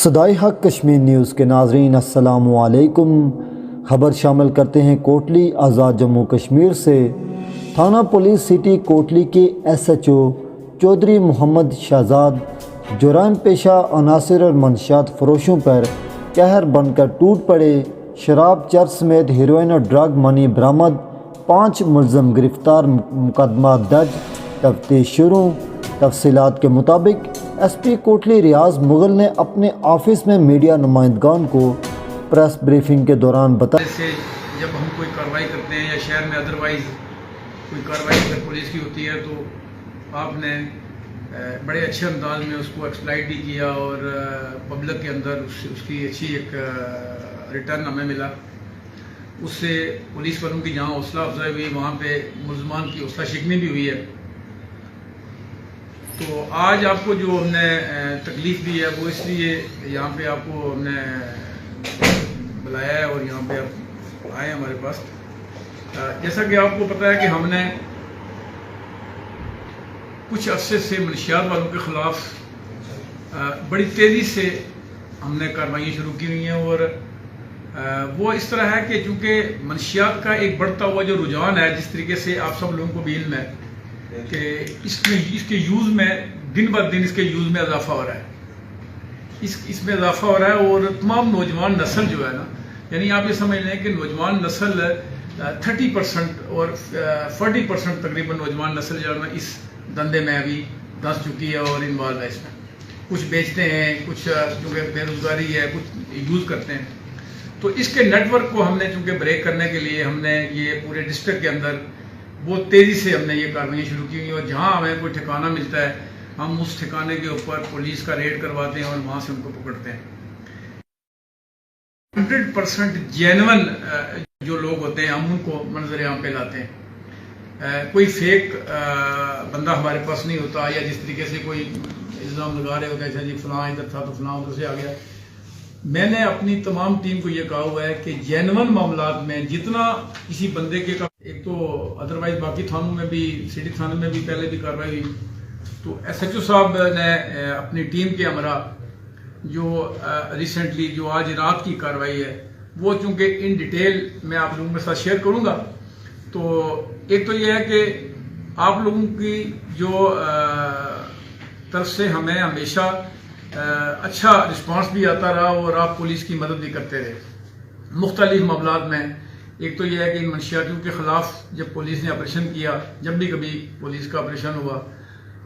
صدائے حق کشمیر نیوز کے ناظرین السلام علیکم۔ خبر شامل کرتے ہیں کوٹلی آزاد جموں کشمیر سے۔ تھانہ پولیس سٹی کوٹلی کے S H O Chaudhry Muhammad Shahzad جرائم پیشہ عناصر اور منشیات فروشوں پر قہر بن کر ٹوٹ پڑے۔ شراب، چرس سمیت ہیروئن اور ڈرگ منی برآمد، 5 ملزم گرفتار، مقدمات درج، تفتیش شروع۔ تفصیلات کے مطابق ایس پی کوٹلی ریاض مغل نے اپنے آفس میں میڈیا نمائندگان کو پریس بریفنگ کے دوران بتایا سے جب ہم کوئی کارروائی کرتے ہیں یا شہر میں ادروائز کوئی کارروائی اگر پولیس کی ہوتی ہے تو آپ نے بڑے اچھے انداز میں اس کو ایکسپلائٹ بھی کیا اور پبلک کے اندر اس کی اچھی ایک ریٹرن ہمیں ملا۔ اس سے پولیس والوں کی جہاں حوصلہ افزائی ہوئی وہاں پہ ملزمان کی حوصلہ شکنی بھی ہوئی ہے۔ تو آج آپ کو جو ہم نے تکلیف دی ہے وہ اس لیے یہاں پہ آپ کو ہم نے بلایا ہے اور یہاں پہ آپ آئے ہمارے پاس۔ جیسا کہ آپ کو پتہ ہے کہ ہم نے کچھ عرصے سے منشیات والوں کے خلاف بڑی تیزی سے ہم نے کارروائیاں شروع کی ہوئی ہیں اور وہ اس طرح ہے کہ چونکہ منشیات کا ایک بڑھتا ہوا جو رجحان ہے، جس طریقے سے آپ سب لوگوں کو بھی علم ہے کہ اس کے یوز میں دن بہ دن اس کے یوز میں اضافہ ہو رہا ہے، اس میں اضافہ ہو رہا ہے اور تمام نوجوان نسل جو ہے نا، یعنی آپ یہ سمجھ لیں کہ نوجوان نسل 30% اور 40% تقریباً نوجوان نسل جو ہے نا اس دھندے میں ابھی دھنس چکی ہے اور انوالو ہے اس میں۔ کچھ بیچتے ہیں، کچھ چونکہ بے روزگاری ہے، کچھ یوز کرتے ہیں۔ تو اس کے نیٹ ورک کو ہم نے چونکہ بریک کرنے کے لیے ہم نے یہ پورے ڈسٹرکٹ کے اندر بہت تیزی سے ہم نے یہ کارروائیاں شروع کی اور جہاں ہمیں کوئی ٹھکانہ ملتا ہے ہم اس ٹھکانے کے اوپر پولیس کا ریڈ کرواتے ہیں اور وہاں سے ان کو پکڑتے ہیں۔ 100% جینون جو لوگ ہوتے ہیں ہم ان کو منظر عام پہ لاتے ہیں۔ کوئی فیک بندہ ہمارے پاس نہیں ہوتا، یا جس طریقے سے کوئی الزام لگا رہے ہوتے ہیں جی فلاں ادھر تھا تو فلاں ادھر سے آ گیا۔ میں نے اپنی تمام ٹیم کو یہ کہا ہوا ہے کہ جینون معاملات میں جتنا کسی بندے کے ایک تو ادروائز باقی تھانوں میں بھی، سٹی تھانے میں بھی پہلے بھی کارروائی ہوئی، تو ایس ایچ او صاحب نے اپنی ٹیم کے ہمراہ جو ریسنٹلی جو آج رات کی کارروائی ہے وہ چونکہ ان ڈیٹیل میں آپ لوگوں کے ساتھ شیئر کروں گا۔ تو ایک تو یہ ہے کہ آپ لوگوں کی جو طرف سے ہمیں ہمیشہ اچھا رسپانس بھی آتا رہا اور آپ پولیس کی مدد بھی کرتے رہے مختلف معاملات میں۔ ایک تو یہ ہے کہ ان منشیاتوں کے خلاف جب پولیس نے آپریشن کیا، جب بھی کبھی پولیس کا آپریشن ہوا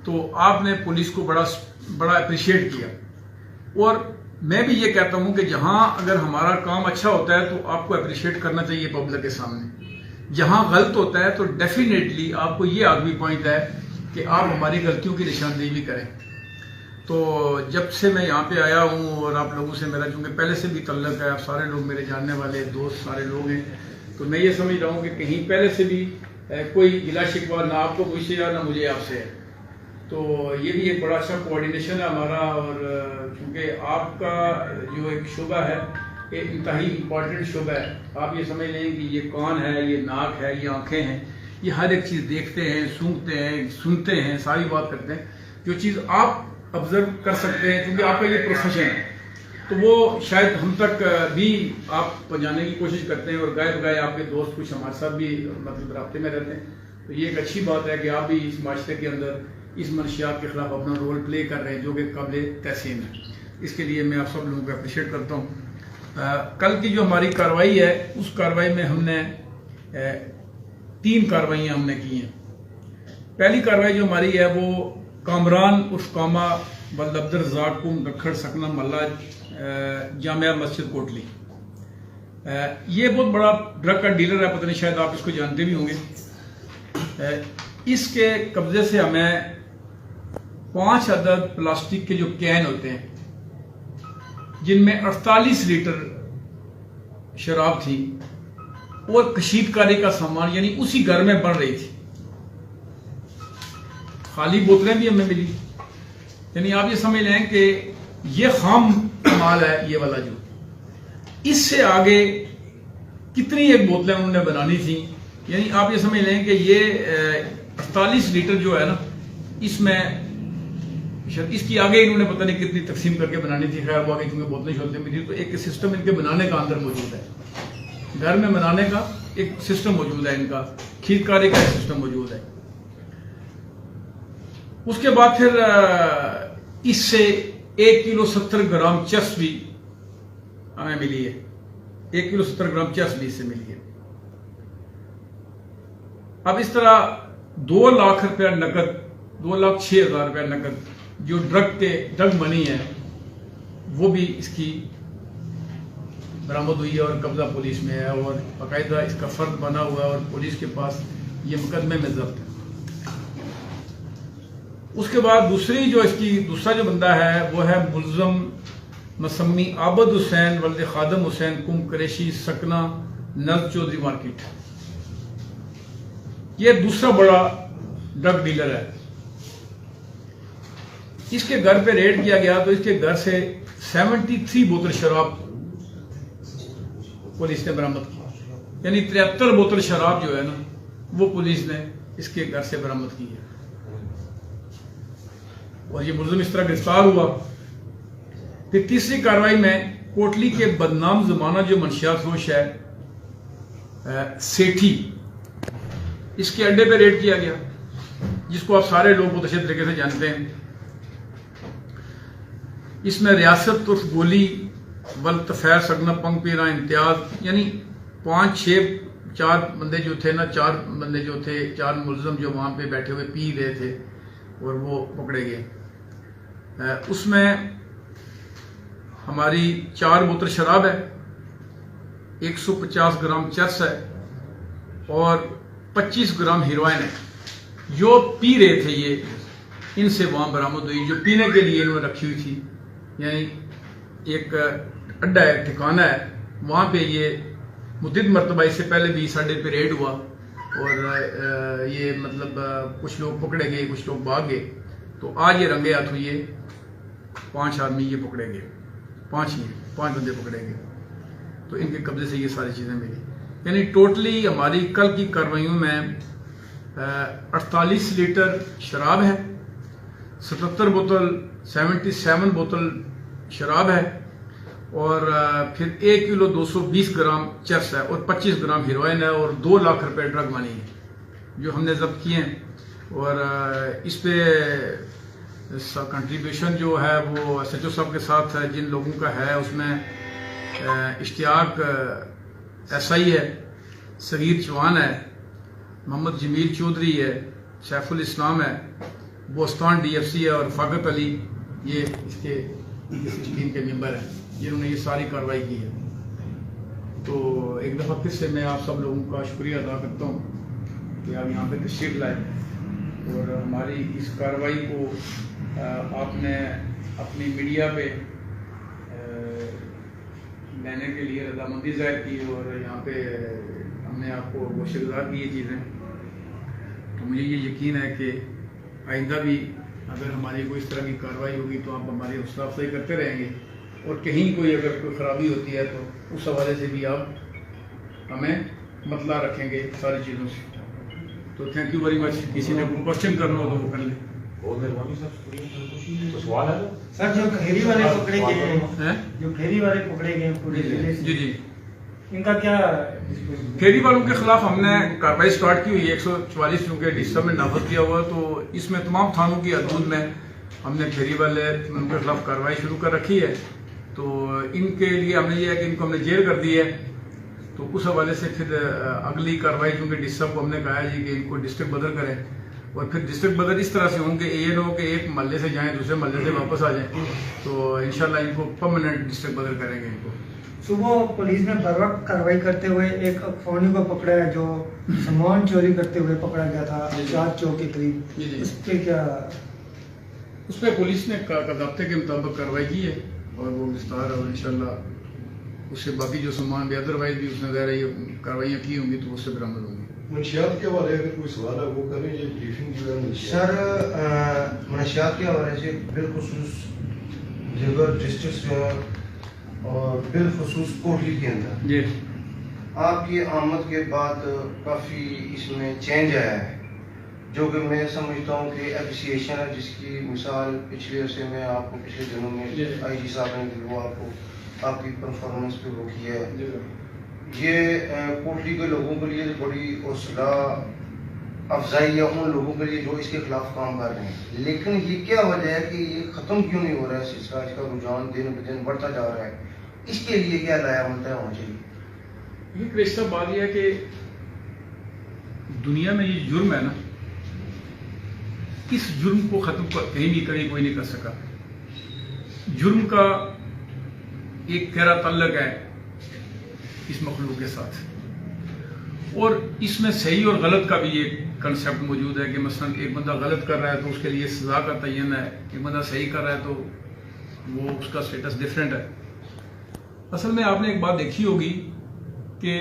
تو آپ نے پولیس کو بڑا اپریشیٹ کیا، اور میں بھی یہ کہتا ہوں کہ جہاں اگر ہمارا کام اچھا ہوتا ہے تو آپ کو اپریشیٹ کرنا چاہیے پبلک کے سامنے، جہاں غلط ہوتا ہے تو ڈیفینیٹلی آپ کو یہ آگوی پوائنٹ ہے کہ آپ ہماری غلطیوں کی نشاندہی بھی کریں۔ تو جب سے میں یہاں پہ آیا ہوں اور آپ لوگوں سے میرا چونکہ پہلے سے بھی تعلق ہے، آپ سارے لوگ میرے جاننے والے دوست سارے لوگ ہیں، تو میں یہ سمجھ رہا ہوں کہ کہیں پہلے سے بھی کوئی گلا شکوہ نہ آپ کو مجھ سے ہے نہ مجھے آپ سے ہے۔ تو یہ بھی ایک بڑا اچھا کوآرڈینیشن ہے ہمارا، اور چونکہ آپ کا جو ایک شعبہ ہے ایک انتہائی امپورٹنٹ شعبہ ہے۔ آپ یہ سمجھ لیں کہ یہ کان ہے، یہ ناک ہے، یہ آنکھیں ہیں، یہ ہر ایک چیز دیکھتے ہیں، سونگھتے ہیں، سنتے ہیں، ساری بات کرتے ہیں۔ جو چیز آپ آبزرو کر سکتے ہیں کیونکہ آپ کا یہ پروفیشن ہے تو وہ شاید ہم تک بھی آپ پہنچانے کی کوشش کرتے ہیں، اور گائے بگائے آپ کے دوست کچھ ہمارے ساتھ بھی مطلب رابطے میں رہتے ہیں۔ تو یہ ایک اچھی بات ہے کہ آپ بھی اس معاشرے کے اندر اس منشیات کے خلاف اپنا رول پلے کر رہے ہیں جو کہ قابل تحسین ہے۔ اس کے لیے میں آپ سب لوگوں کو اپریشیٹ کرتا ہوں۔ کل کی جو ہماری کارروائی ہے اس کارروائی میں ہم نے 3 کارروائیاں ہم نے کی ہیں۔ پہلی کارروائی جو ہماری ہے وہ کامران عرف کاما بلد عبدالرزاق کم رکھڑ سکنہ محلہ جامعہ مسجد کوٹلی، یہ بہت بڑا ڈرگ کا ڈیلر ہے، پتہ نہیں شاید آپ اس کو جانتے بھی ہوں گے۔ اس کے قبضے سے ہمیں 5 عدد پلاسٹک کے جو کین ہوتے ہیں جن میں 48 لیٹر شراب تھی اور کشید کاری کا سامان، یعنی اسی گھر میں بن رہی تھی۔ خالی بوتلیں بھی ہمیں ملی، یعنی آپ یہ سمجھ لیں کہ یہ خام مال ہے یہ والا، جو اس سے آگے کتنی ایک بوتلیں انہوں نے بنانی تھی، یعنی آپ یہ سمجھ لیں کہ یہ 48 لیٹر جو ہے نا اس میں شاید اس کی آگے انہوں نے پتہ نہیں کتنی تقسیم کر کے بنانی تھی، خیر وہ آگے کیونکہ بوتلیں شوتلیں بھی تھی، تو ایک سسٹم ان کے بنانے کا اندر موجود ہے، گھر میں بنانے کا ایک سسٹم موجود ہے، ان کا کھیر کاری کا ایک سسٹم موجود ہے۔ اس کے بعد پھر اس سے 1 کلو 70 گرام چرس بھی ہمیں ملی ہے، 1 کلو 70 گرام چرس بھی اس سے ملی ہے۔ اب اس طرح 2 لاکھ روپیہ نقد، 2,06,000 روپیہ نقد جو ڈرگ منی ہے وہ بھی اس کی برآمد ہوئی ہے اور قبضہ پولیس میں ہے، اور باقاعدہ اس کا فرد بنا ہوا ہے اور پولیس کے پاس یہ مقدمے میں ضبط ہے۔ اس کے بعد دوسرا جو بندہ ہے وہ ہے ملزم مسمی عابد حسین ولد خادم حسین کم قریشی سکنہ نز چودھری مارکیٹ۔ یہ دوسرا بڑا ڈرگ ڈیلر ہے۔ اس کے گھر پہ ریڈ کیا گیا تو اس کے گھر سے 73 بوتل شراب پولیس نے برآمد کی، یعنی 73 بوتل شراب جو ہے نا وہ پولیس نے اس کے گھر سے برآمد کی ہے، اور یہ ملزم اس طرح گرفتار ہوا۔ پھر تیسری کارروائی میں کوٹلی کے بدنام زمانہ جو منشیات فروش ہے سیٹھی، اس کے اڈے پہ ریڈ کیا گیا، جس کو آپ سارے لوگ بہت اچھے طریقے سے جانتے ہیں۔ اس میں ریاست عرف گولی ولطفیر سگنا پنگ پیرا امتیاز، یعنی 4 بندے جو تھے نا، 4 ملزم جو وہاں پہ بیٹھے ہوئے پی رہے تھے اور وہ پکڑے گئے۔ اس میں ہماری 4 بوتل شراب ہے، 150 گرام چرس ہے اور 25 گرام ہیروئن ہے۔ جو پی رہے تھے یہ ان سے وہاں برآمد ہوئی، جو پینے کے لیے انہوں نے رکھی ہوئی تھی، یعنی ایک اڈا ہے، ٹھکانہ ہے، وہاں پہ یہ متعدد مرتبہ اس سے پہلے بھی ساڈے پہ ریڈ ہوا، اور یہ مطلب کچھ لوگ پکڑے گئے، کچھ لوگ بھاگ گئے، تو آج یہ رنگے ہاتھوں یہ 5 آدمی یہ پکڑے گئے، 5 بندے پکڑے گئے، تو ان کے قبضے سے یہ ساری چیزیں ملی۔ یعنی ٹوٹلی ہماری کل کی کارروائیوں میں 48 لیٹر شراب ہے، 77 بوتل شراب ہے، اور پھر 1 کلو 220 گرام چرس ہے، اور 25 گرام ہیروئن ہے، اور 2 لاکھ روپے ڈرگ منی ہے جو ہم نے ضبط کیے ہیں۔ اور اس پہ کنٹریبیوشن جو ہے وہ SHO صاحب کے ساتھ ہے، جن لوگوں کا ہے اس میں اشتیاق SI ہے، صغیر چوہان ہے، محمد جمیل چودھری ہے، سیف الاسلام ہے، بوستان DFC ہے، اور فاقت علی یہ اس کے 16 کے ممبر ہیں جنہوں نے یہ ساری کارروائی کی ہے۔ تو ایک دفعہ پھر سے میں آپ سب لوگوں کا شکریہ ادا کرتا ہوں کہ آپ یہاں پہ تشریف لائے، اور ہماری اس کارروائی کو آپ نے اپنی میڈیا پہ لینے کے لیے رضامندی ظاہر کی، اور یہاں پہ ہم نے آپ کو گوشہ گزار کی یہ چیزیں، تو مجھے یہ یقین ہے کہ آئندہ بھی اگر ہماری کوئی اس طرح کی کارروائی ہوگی تو آپ ہماری حوصلہ افزائی کرتے رہیں گے، اور کہیں کوئی اگر کوئی خرابی ہوتی ہے تو اس حوالے سے بھی آپ ہمیں مطلع رکھیں گے ساری چیزوں سے۔ تو تھینک یو ویری مچ۔ کسی نے کوئی کوشچن کرنا ہو تو وہ کر لیں۔ بہت مہربانی صاحب، سوال ہے سر جو کھیری والے پکڑے گئے ہیں، جو کھیری والے پکڑے گئے ہیں پورے ضلع سے، جی ان کا کیا؟ کھیری والوں کے خلاف ہم نے کارروائی سٹارٹ کی ہوئی ہے، 144 چونکہ ڈی سی صاحب نے نافذ کیا ہوا، تو اس میں تمام تھانوں کی حدود میں ہم نے کھیری والے ان کے خلاف کارروائی شروع کر رکھی ہے۔ تو ان کے لیے ہم نے یہ ہے کہ ان کو ہم نے جیل کر دی ہے، تو اس حوالے سے پھر اگلی کارروائی چونکہ ڈی سی صاحب کو ہم نے کہا ہے جی کہ ان کو ڈسٹرکٹ بدر کریں، اور پھر ڈسٹرکٹ بدر اس طرح سے ہوں کہ یہ نہ ہو کہ ایک محلے سے جائیں دوسرے محلے سے واپس آ جائیں، تو انشاءاللہ ان کو پرماننٹ ڈسٹرکٹ بدر کریں گے ان کو۔ صبح پولیس نے بر وقت کارروائی کرتے ہوئے ایک فونی کو پکڑا ہے جو سامان چوری کرتے ہوئے پکڑا گیا تھا 4 چوک کے قریب، اس پہ کیا؟ اس پہ پولیس نے ضابطے کے مطابق کارروائی کی ہے، اور وہ گرفتار ہے، اور انشاءاللہ اس سے باقی جو سامان بھی ادروائز بھی اس نے ظاہر یہ کاروائیاں کی ہوں گی تو اس سے برآمد ہوں گی۔ منشیات کے حوالے اگر کوئی سوال ہے وہ کریں، یہ بریفنگ جو ہے سر منشیات کے حوالے سے بالخصوص دیگر ڈسٹرکٹس جو ہیں اور بالخصوص کوٹلی کے اندر جی آپ کی آمد کے بعد کافی اس میں چینج آیا ہے، جو کہ میں سمجھتا ہوں کہ اپریسیشن ہے، جس کی مثال پچھلے عرصے میں آپ کو پچھلے دنوں میں آئی جی صاحب نے دی، وہ آپ کی پرفارمنس پہ وہ کی ہے. یہ کوٹلی کے لوگوں کے لیے بڑی حوصلہ افزائی ہے ان لوگوں کے لیے جو اس کے خلاف کام کر رہے ہیں. لیکن یہ کیا وجہ ہے کہ یہ ختم کیوں نہیں ہو رہا ہے سلسلہ؟ اس کا رجحان دن بہ دن بڑھتا جا رہا ہے. اس کے لیے کیا لایا ملتا ہونا چاہیے؟ یہ کرشتہ بات یہ ہے کہ دنیا میں یہ جرم ہے نا، اس جرم کو ختم کہیں بھی کوئی نہیں کر سکا. جرم کا ایک گہرا تعلق ہے اس مخلوق کے ساتھ، اور اس میں صحیح اور غلط کا بھی ایک کنسیپٹ موجود ہے کہ مثلا ایک بندہ غلط کر رہا ہے تو اس کے لیے سزا کا تعین ہے، ایک بندہ صحیح کر رہا ہے تو وہ اس کا سٹیٹس ڈیفرنٹ ہے. اصل میں آپ نے ایک بات دیکھی ہوگی کہ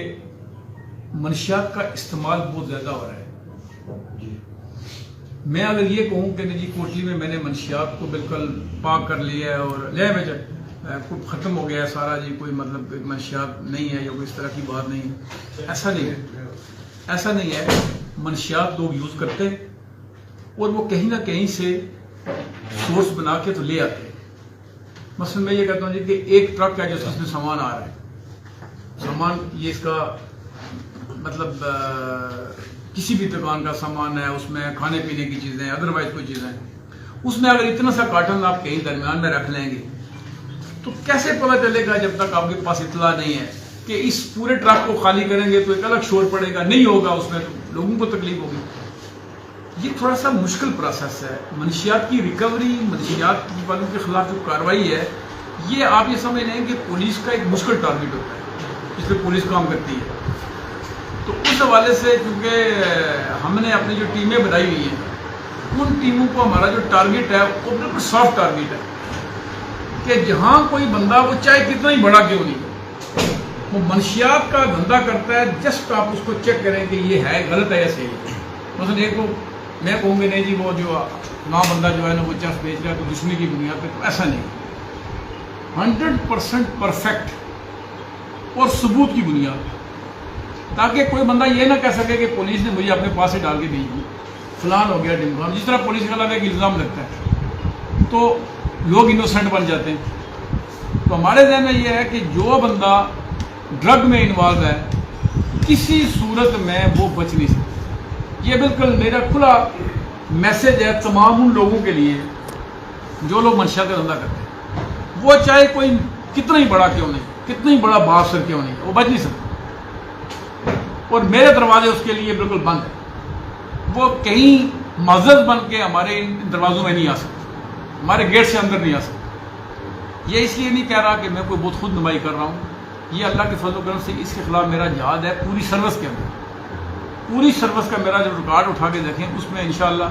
منشیات کا استعمال بہت زیادہ ہو رہا ہے. میں اگر یہ کہوں کہ نہیں جی کوٹلی میں میں نے منشیات کو بالکل پاک کر لیا ہے اور لے میں ختم ہو گیا ہے سارا، جی کوئی مطلب منشیات نہیں ہے یا کوئی اس طرح کی بات نہیں ہے، ایسا نہیں ہے. ایسا نہیں ہے. منشیات لوگ یوز کرتے اور وہ کہیں نہ کہیں سے سورس بنا کے تو لے آتے. مثلا میں یہ کہتا ہوں جی کہ ایک ٹرک ہے جس میں سامان آ رہا ہے، سامان یہ اس کا مطلب کسی بھی دکان کا سامان ہے، اس میں کھانے پینے کی چیزیں ادروائز کوئی چیزیں، اس میں اگر اتنا سا کارٹن آپ کہیں درمیان میں رکھ لیں گے تو کیسے پتہ چلے گا جب تک آپ کے پاس اطلاع نہیں ہے کہ اس پورے ٹرک کو خالی کریں گے تو ایک الگ شور پڑے گا، نہیں ہوگا اس میں تو لوگوں کو تکلیف ہوگی. یہ تھوڑا سا مشکل پروسیس ہے. منشیات کی ریکوری، منشیات والوں کے خلاف جو کارروائی ہے، یہ آپ یہ سمجھ لیں کہ پولیس کا ایک مشکل ٹارگٹ ہوتا ہے جس پہ پولیس کام کرتی ہے. تو اس حوالے سے چونکہ ہم نے اپنی جو ٹیمیں بنائی ہوئی ہیں، ان ٹیموں کو ہمارا جو ٹارگٹ ہے وہ بالکل سافٹ ٹارگٹ ہے کہ جہاں کوئی بندہ وہ چاہے کتنا ہی بڑا کیوں نہیں، وہ منشیات کا دھندا کرتا ہے، جسٹ آپ اس کو چیک کریں کہ یہ ہے غلط ہے یا صحیح ہے. مثلا ایک کو میں کہوں گے نہیں جی وہ جو نہ بندہ جو ہے نا وہ چرس بیچ رہا ہے تو دشمنی کی بنیاد پہ، تو ایسا نہیں. 100% پرفیکٹ اور ثبوت کی بنیاد پہ، تاکہ کوئی بندہ یہ نہ کہہ سکے کہ پولیس نے مجھے اپنے پاس سے ڈال کے بھیج دی، فلان ہو گیا ڈمکان. جس طرح پولیس کے خلاف ایک الزام لگتا ہے تو لوگ انوسنٹ بن جاتے ہیں. تو ہمارے ذہن میں یہ ہے کہ جو بندہ ڈرگ میں انوالو ہے کسی صورت میں وہ بچ نہیں سکتا. یہ بالکل میرا کھلا میسج ہے تمام ان لوگوں کے لیے جو لوگ منشیات کا دھندا کرتے ہیں. وہ چاہے کوئی کتنا ہی بڑا کیوں نہیں، کتنا ہی بڑا بافسر کیوں نہیں، وہ بچ نہیں سکتا. اور میرے دروازے اس کے لیے بالکل بند ہیں. وہ کہیں معزز بن کے ہمارے ان دروازوں میں نہیں آ سکتے، ہمارے گیٹ سے اندر نہیں آ سکتے. یہ اس لیے نہیں کہہ رہا کہ میں کوئی بہت خود نمائی کر رہا ہوں. یہ اللہ کے فضل و کرم سے اس کے خلاف میرا جہاد ہے پوری سروس کے اندر. پوری سروس کا میرا جو ریکارڈ اٹھا کے دیکھیں اس میں انشاءاللہ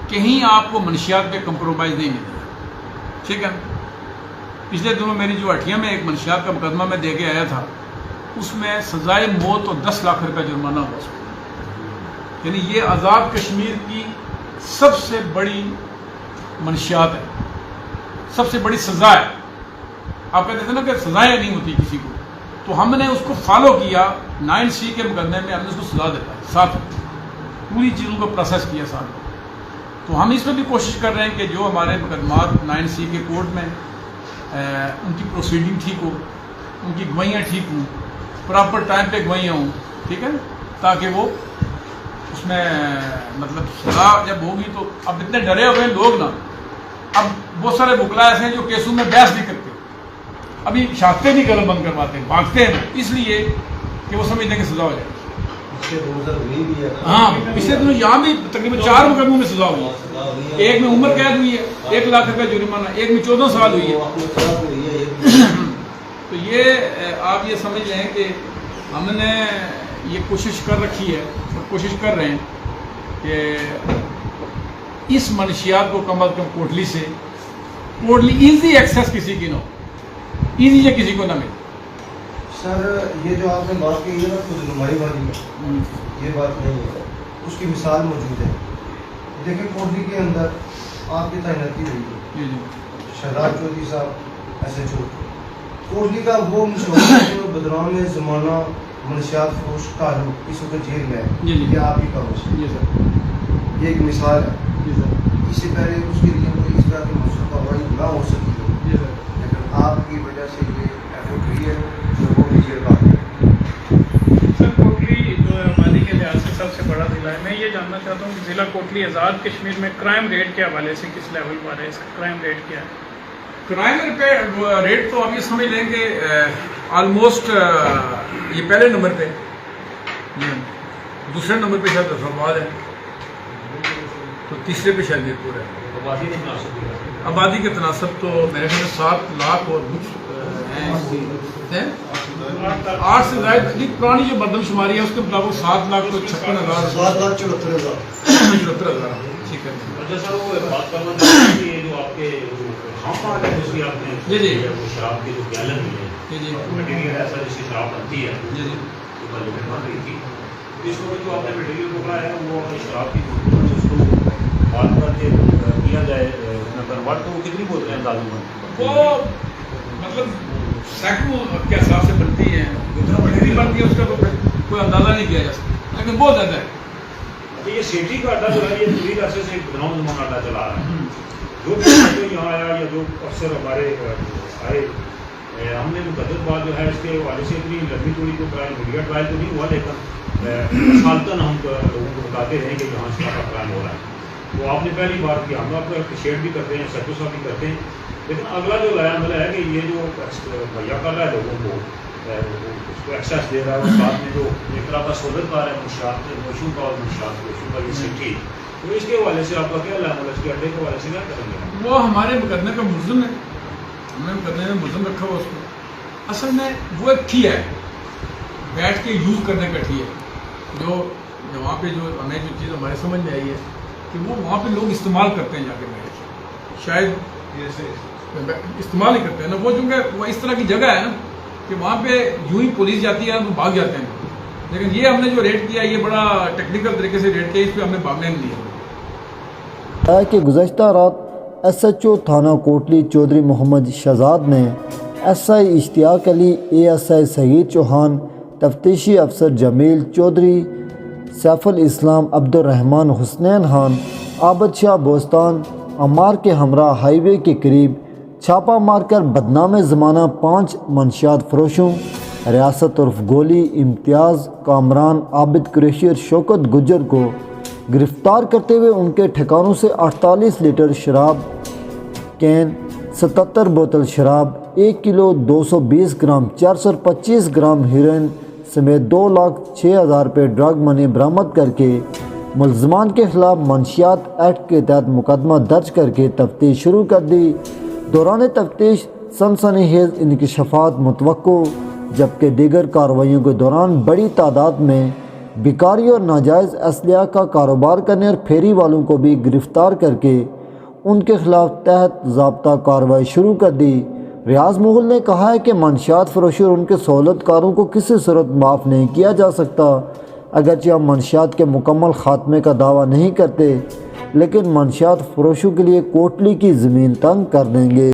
کہیں آپ کو منشیات پہ کمپرومائز نہیں ملے گا. ٹھیک ہے. پچھلے دنوں میری جو ہٹیا میں ایک منشیات کا مقدمہ میں دے کے آیا تھا، اس میں سزائے موت اور 10 لاکھ روپے جرمانہ ہوا اس کو. یعنی یہ آزاد کشمیر کی سب سے بڑی منشیات ہے، سب سے بڑی سزا ہے. آپ کہتے تھے نا کہ سزائیں نہیں ہوتی کسی کو، تو ہم نے اس کو فالو کیا. 9C کے مقدمے میں ہم نے اس کو سزا دیتا ہے، ساتھ پوری چیزوں کو پروسیس کیا ساتھ. تو ہم اس میں بھی کوشش کر رہے ہیں کہ جو ہمارے مقدمات 9C کے کورٹ میں ان کی پروسیڈنگ ٹھیک ہو، ان کی گواہیاں ٹھیک ہوں، پراپر ٹائم پہ گواہیاں ہوں، ٹھیک ہے، تاکہ وہ اس میں مطلب سزا جب ہوگی تو اب اتنے ڈرے ہوئے ہیں لوگ نا. اب بہت سارے وکلا ایسے ہیں جو کیسوں میں بحث نہیں کرتے، ابھی شاختے نہیں قلم بند کرواتے، بھاگتے ہیں اس لیے کہ وہ سمجھتے ہیں کہ سزا ہو جائے. ہاں پچھلے دنوں یہاں بھی تقریباً 4 مقدموں میں سزا ہوئی ہے. ایک میں عمر قید ہوئی ہے 1 لاکھ روپے جرمانہ، ایک میں 14 سال ہوئی ہے. تو یہ آپ یہ سمجھ لیں کہ ہم نے یہ کوشش کر رکھی ہے اور کوشش کر رہے ہیں کہ اس منشیات کو کم از کم کوٹلی سے ایزی ایکسیس کسی کی نہ ہو، ایزی یا کسی کو نہ ملے. سر یہ جو آپ نے بات کی ہے نا خود نمائی والی، یہ بات نہیں ہے، اس کی مثال موجود ہے. دیکھیں کوٹلی کے اندر آپ کی تعیناتی ہوئی ہے، شہزاد چودھری صاحب SHO کوٹلی کا وہ مشہور جو بدران زمانہ منشیات فروش تعلق اس وقت جیل میں ہے، یہ آپ ہی کا یہ ایک مثال ہے. اس سے پہلے اس کے لیے کوئی اس طرح کی مؤثر کارروائی نہ ہو سکی ہو، لیکن آپ کی وجہ سے یہ ایفرٹ ہوئی ہے جو وہ لیجیے گا. سر کوٹلی جو ہے آبادی کے لحاظ سے سب سے بڑا ضلع ہے. میں یہ جاننا چاہتا ہوں کہ ضلع کوٹلی آزاد کشمیر میں کرائم ریٹ کے حوالے سے کس لیول پر ہے، اس کا کرائم ریٹ کیا ہے؟ کرائم ریٹ تو آپ یہ سمجھ لیں کہ آلموسٹ یہ پہلے نمبر پہ، دوسرے نمبر پہ شاید اسلام آباد ہے، تو تیسرے پہ شاید میرپور ہے. آبادی کے تناسب تو میرے خیال میں 7 لاکھ اور کچھ ہیں، 8 سے زائد. پرانی جو مردم شماری ہے اس کے مطابق 7,56,000 74,000. ٹھیک ہے. سر وہ بات کرنا چاہتے ہیں کہ جو آپ کے جی جی وہ شراب کی جو گیلن ہے، جی جی مٹیریل ایسا جس کی شراب بنتی ہے، جی جی بن رہی تھی. اس وقت جو آپ نے مٹیریل پکڑا ہے وہ شراب کی بوتل اس کو بات کر کے کیا جائے کنورٹ، تو وہ کتنی بوتلیں اندازہ وہ مطلب سینکڑوں کے حساب سے بنتی ہیں، کتنی بنتی ہے اس کا کوئی اندازہ نہیں کیا جا سکتا، لیکن بہت زیادہ ہے. یہ سیٹی کا اڈا جو ہے یہ پوری عرصے سے ایک بدنام زمانہ اڈا چلا رہا ہے. جو بھی یہاں آیا یا جو افسر ہمارے آئے، ہم نے مقدس بات جو ہے اس کے حوالے سے اتنی لمبی چوڑی تو میڈیا ٹرائل تو نہیں ہوا، لیکن سالتاً ہم لوگوں کو بتاتے رہیں کہ یہاں اس طرح کا کرائم ہو رہا ہے. وہ آپ نے پہلی بات کی، ہم آپ کو اپریشیٹ بھی کرتے ہیں، سچو صاحب بھی کرتے ہیں، لیکن اگلا جو لایا عمل ہے کہ یہ جو مہیا کر رہا ہے لوگوں کو، اس کو ایکسیس دے رہا ہے، اور ساتھ میں جو ایک طرح کا سہولت کار ہے منشیات موشوں کا اور منشیات موشوں کا یہ سیٹھی، تو اس کے حوالے سے آپ کا کیا لایا عمل ہے، اس کے اڈے کے حوالے سے کیا کریں گے؟ وہ ہمارے مقدمے کا ملزم ہے، ہم نے مقدمے میں ملزم رکھا ہوا اس کو. اصل میں وہ ایک ٹھی ہے، بیٹھ کے یوز کرنے کا ٹھی ہے، جو وہاں پہ جو ہمیں جو چیز ہمارے سمجھ میں آئی ہے کہ وہ وہاں پہ لوگ استعمال کرتے ہیں، جا کے بیٹھ شاید استعمال ہی کرتے ہیں نا. وہ چونکہ وہ اس طرح کی جگہ ہے نا کہ وہاں پہ یوں ہی پولیس جاتی ہے تو بھاگ جاتے ہیں. لیکن یہ ہم نے جو ریٹ کیا یہ بڑا ٹیکنیکل طریقے سے ریٹ کیا، اس پہ ہم نے بھاگنے نہیں دیا. ہے کہ گزشتہ رات ایس ایچ او تھانہ کوٹلی چودھری محمد شہزاد نے S I Ishtiaq Ali, A S I Saeed Chauhan, تفتیشی افسر جمیل چودھری، سیف الاسلام عبد الرحمن، حسنین خان، عابد شاہ بوستان، عمار کے ہمراہ ہائی وے کے قریب چھاپہ مار کر بدنام زمانہ 5 منشیات فروشوں ریاست عرف گولی، امتیاز، کامران، عابد قریشی اور شوکت گجر کو گرفتار کرتے ہوئے ان کے ٹھکانوں سے 48 لیٹر شراب کین، 77 بوتل شراب، 1 کلو 220 گرام 425 گرام ہیروئن سمیت 2,06,000 روپے ڈرگ منی برآمد کر کے ملزمان کے خلاف منشیات ایکٹ کے تحت مقدمہ درج کر کے تفتیش شروع کر دی. دوران تفتیش سنسنی خیز انکشافات متوقع، جبکہ دیگر کارروائیوں کے دوران بڑی تعداد میں بیکاری اور ناجائز اسلحہ کا کاروبار کرنے اور پھیری والوں کو بھی گرفتار کر کے ان کے خلاف تحت ضابطہ کارروائی شروع کر دی. ریاض مغل نے کہا ہے کہ منشیات فروشی اور ان کے سہولت کاروں کو کسی صورت معاف نہیں کیا جا سکتا. اگرچہ ہم منشیات کے مکمل خاتمے کا دعویٰ نہیں کرتے، لیکن منشیات فروشوں کے لیے کوٹلی کی زمین تنگ کر دیں گے.